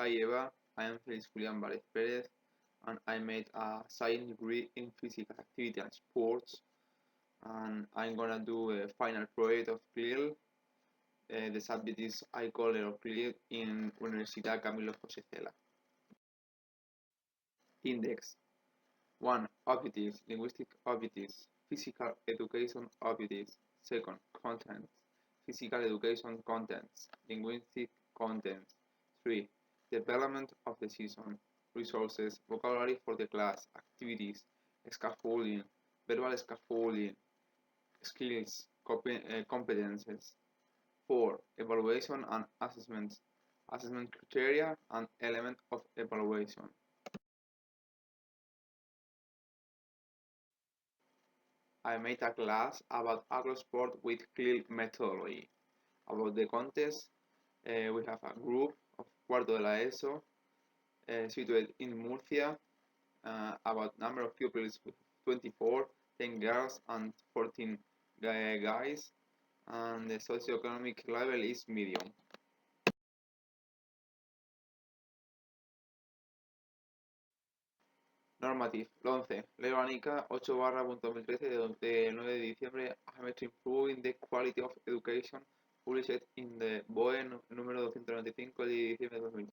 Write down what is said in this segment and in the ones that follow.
Hi Eva, I am Félix Barez, and I made a science degree in physical activity and sports, and I'm gonna do a final project of CLIL. The subject is I call it of CLIL in Universidad Camilo José Cela. Index 1. Objectives, linguistic objectives, physical education objectives. Second, contents, physical education contents, linguistic contents. 3. Development of the season, resources, vocabulary for the class, activities, scaffolding, verbal scaffolding, skills, competences. 4. Evaluation and assessment, assessment criteria and element of evaluation. I made a class about agro sport with CLIL methodology. About the contest, we have a group of Cuarto de la ESO situated in Murcia. About number of pupils 24, 10 girls and 14 guys, and the socioeconomic level is medium. Normative, 11. Ley Orgánica 8/2013 de 9 de diciembre aimed to improving the quality of education published in the BOE número 295 de diciembre de 2000.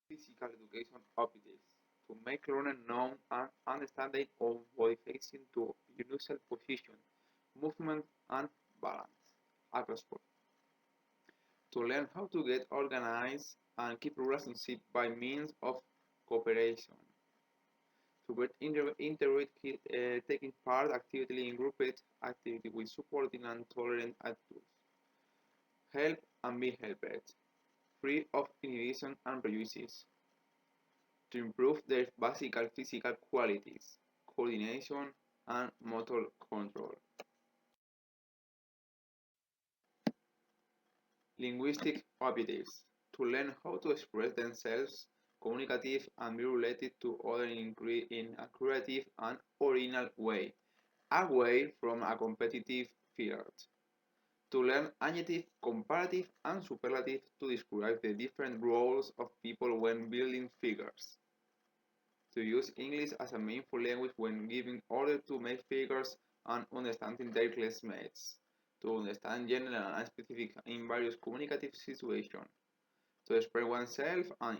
Physical education objectives. To make learning known and understanding of body facing to unusual position, movement and balance. Acrosport. To learn how to get organized and keep relationship by means of cooperation. To get integrated, taking part actively in grouped activity with supporting and tolerant attitudes. Help and be helped, free of inhibition and prejudices. To improve their basic physical qualities, coordination and motor control. Linguistic objectives. To learn how to express themselves communicative and be related to others in a creative and original way, away from a competitive field. To learn adjective, comparative, and superlative to describe the different roles of people when building figures. To use English as a meaningful language when giving order to make figures and understanding their classmates. To understand general and specific in various communicative situations. To express oneself and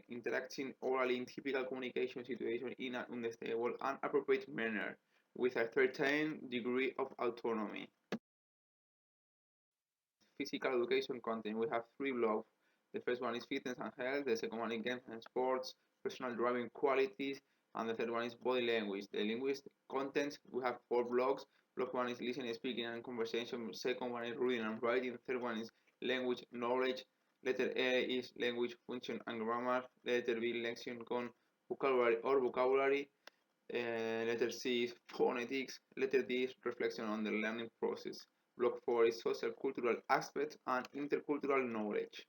interacting orally in typical communication situations in an understandable and appropriate manner, with a certain degree of autonomy. Physical education content. We have 3 blogs. The first one is fitness and health, the second one is games and sports, personal driving qualities, and the third one is body language. The linguistic content, we have 4 blogs. Blog 1 is listening, speaking, and conversation. Second one is reading and writing. The third one is language knowledge. Letter A is language function and grammar. Letter B, lexicon, vocabulary or vocabulary. Letter C is phonetics. Letter D is reflection on the learning process. Block 4 is social cultural aspects and intercultural knowledge.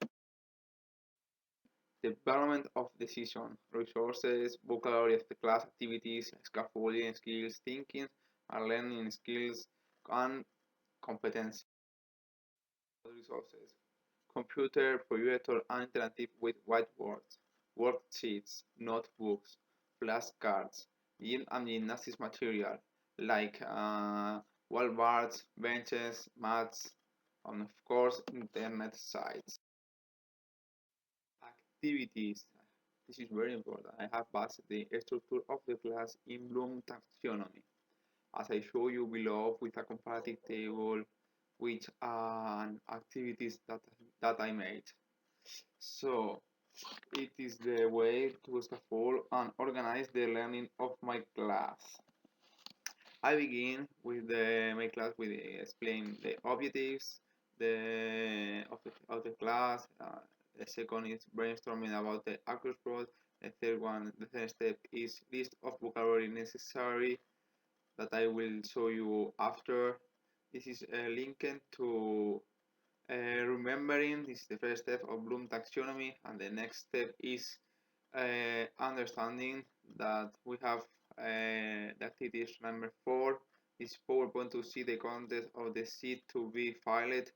Development of decision, resources, vocabulary of the class activities, scaffolding skills, thinking and learning skills, and competency. Resources, computer, projector, and interactive with whiteboards, worksheets, notebooks, flashcards, gym and gymnastics material like wall bars, benches, mats, and of course internet sites. Activities. This is very important. I have based the structure of the class in Bloom taxonomy, as I show you below with a comparative table with activities that I made. So it is the way to scaffold and organize the learning of my class. I begin with my class with explain the objectives of the class. The second is brainstorming about the acrosport. The third step is list of vocabulary necessary that I will show you after. This is linked to remembering. This is the first step of Bloom taxonomy, and the next step is understanding that we have the activities number 4 is PowerPoint to see the content of the sheet to be filed,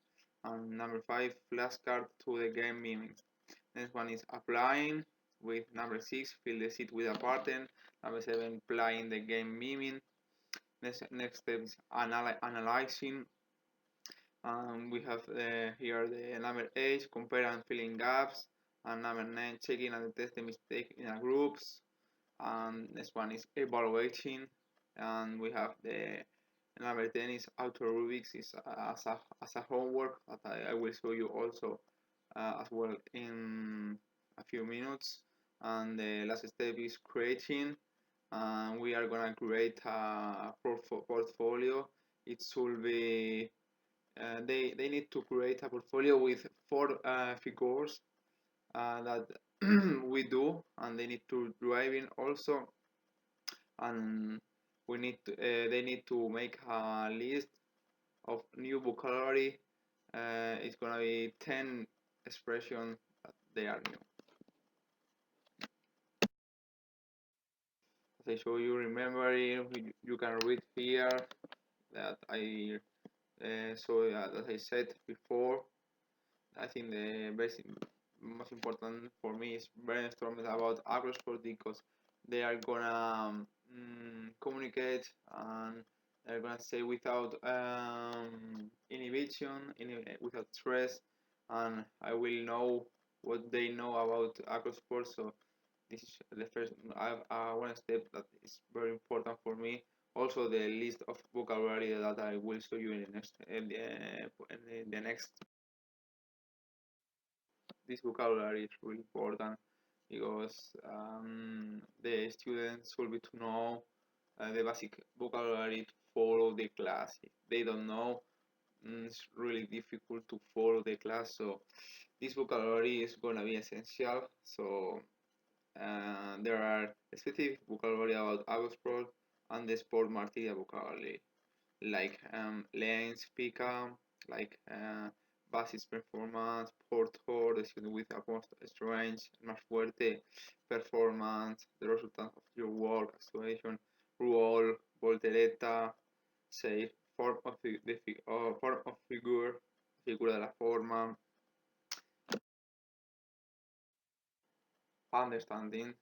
and number 5 flashcard to the game meetings. Next one is applying. With number 6, fill the seat with a pattern. Number 7, applying the game miming. Next step is analyzing. We have here the number 8, compare and fill in gaps. And number 9, checking and test the mistake in a groups. And next one is evaluating. And we have the number 10 is auto rubrics is as a homework that I will show you also as well in a few minutes. And the last step is creating. We are gonna create a portfolio. It should be they need to create a portfolio with 4 figures that we do, and they need to drive in also, and we need to, they need to make a list of new vocabulary. It's gonna be 10 expressions that they are new. As I show you, remember, you can read here that I so as I said before, I think the most important for me is brainstorming about agro-sport because they are gonna communicate, and they're gonna say without inhibition, without stress, and I will know what they know about agro-sport. So this is the first one step that is very important for me. Also, the list of vocabulary that I will show you in the next in the next. This vocabulary is really important because the students will be to know the basic vocabulary to follow the class. If they don't know, it's really difficult to follow the class. So this vocabulary is going to be essential. So there are specific vocabulary about sport and the sport material vocabulary, like lanes, pica, like basis performance, portor, the student with a most strange, más fuerte, performance, the result of your work, actuation, rule, voltereta, say, form of form of figure, figura de la forma, understanding,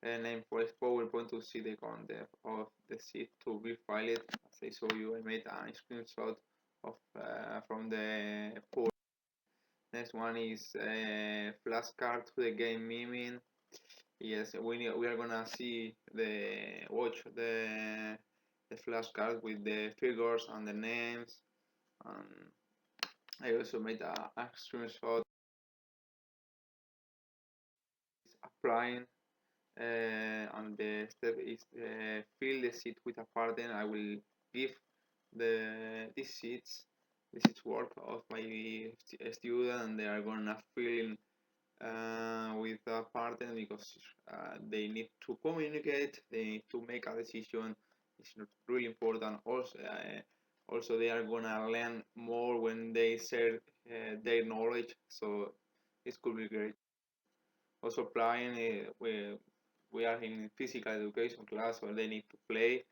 name for PowerPoint to see the content of the sheet to be filed. As I show you, I made a screenshot of from the port. Next one is flashcard to the game miming. Yes, we are gonna see watch the flashcard with the figures and the names. I also made a screenshot applying. And the step is fill the seat with a pattern. I will give these seats work of my student, and they are gonna fill with a pattern because they need to communicate, they need to make a decision. It's really important. Also they are gonna learn more when they share their knowledge, so it could be great. Also playing, we are in physical education class where they need to play,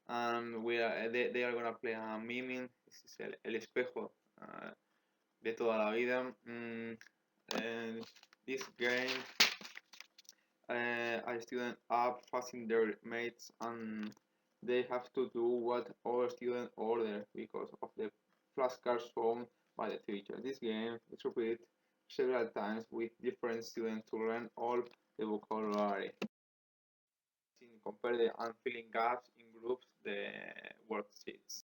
and they are gonna play a miming. This is el espejo de toda la vida. And this game, a student up facing their mates, and they have to do what our student order because of the flashcards shown by the teacher. This game is repeated several times with different students to learn all the vocabulary. Compare the unfilling gaps in groups, the worksheets.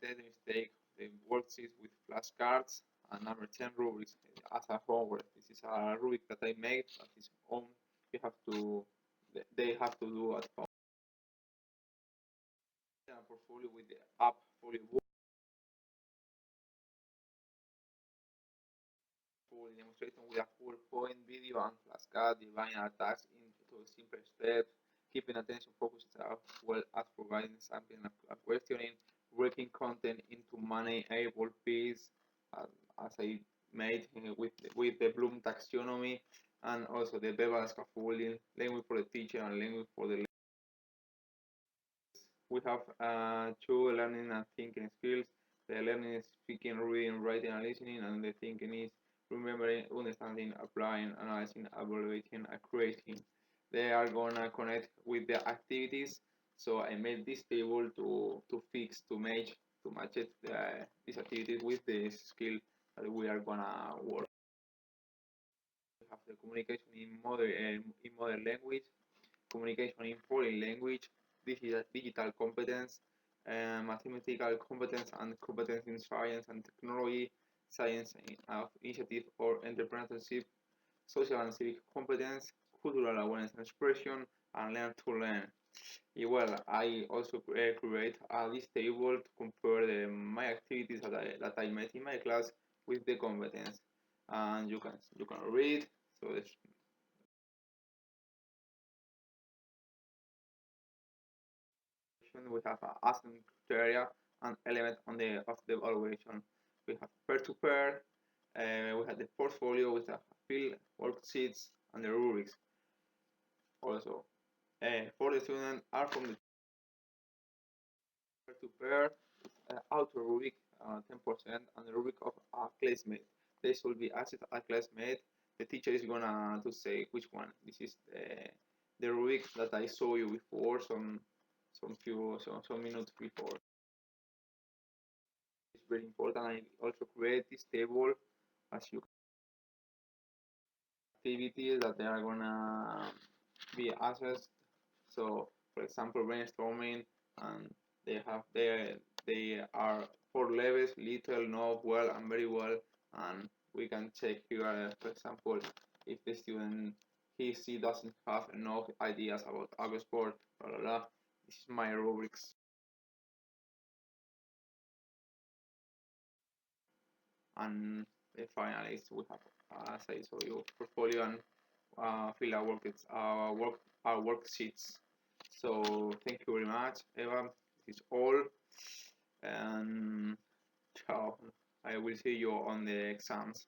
The mistake, the worksheets with flashcards, and number 10 rubrics as a homework. This is a rubric that I made at his own. You have to, they have to do at home. A portfolio with the app folio book. For the demonstration with a PowerPoint video and flashcard, dividing our tasks into simple steps, keeping attention focused as well as providing something and questioning, breaking content into manageable pieces, as I made with the Bloom taxonomy, and also the verbal scaffolding, language for the teacher and language for the. We have 2 learning and thinking skills. The learning is speaking, reading, writing, and listening, and the thinking is remembering, understanding, applying, analyzing, evaluating, and creating. They are gonna connect with the activities. So I made this table to match it, these activities with the skill that we are gonna work. We have the communication in modern language, communication in foreign language, digital competence, mathematical competence, and competence in science and technology, science of initiative or entrepreneurship, social and civic competence, cultural awareness and expression, and learn to learn. Well, I also create this table to compare my activities that I met in my class with the competence, and you can read. So we have assessment criteria and element of the evaluation. We have peer-to-peer. We have the portfolio with the field worksheets and the rubrics. Also, for the student are from the peer-to-peer auto rubric 10% and the rubric of a classmate. They should be asked a classmate. The teacher is gonna to say which one. This is the rubric that I saw you before, some minutes before. It's very important. I also create this table as you activities that they are gonna be assessed. So, for example, brainstorming, and they are 4 levels: little, no, well, and very well. And we can check here, for example, if the student he doesn't have enough ideas about auto sport, blah blah blah. This is my rubrics. And finally, we have, as I saw you, portfolio and fill our worksheets. So thank you very much, Eva. This is all, and ciao. I will see you on the exams.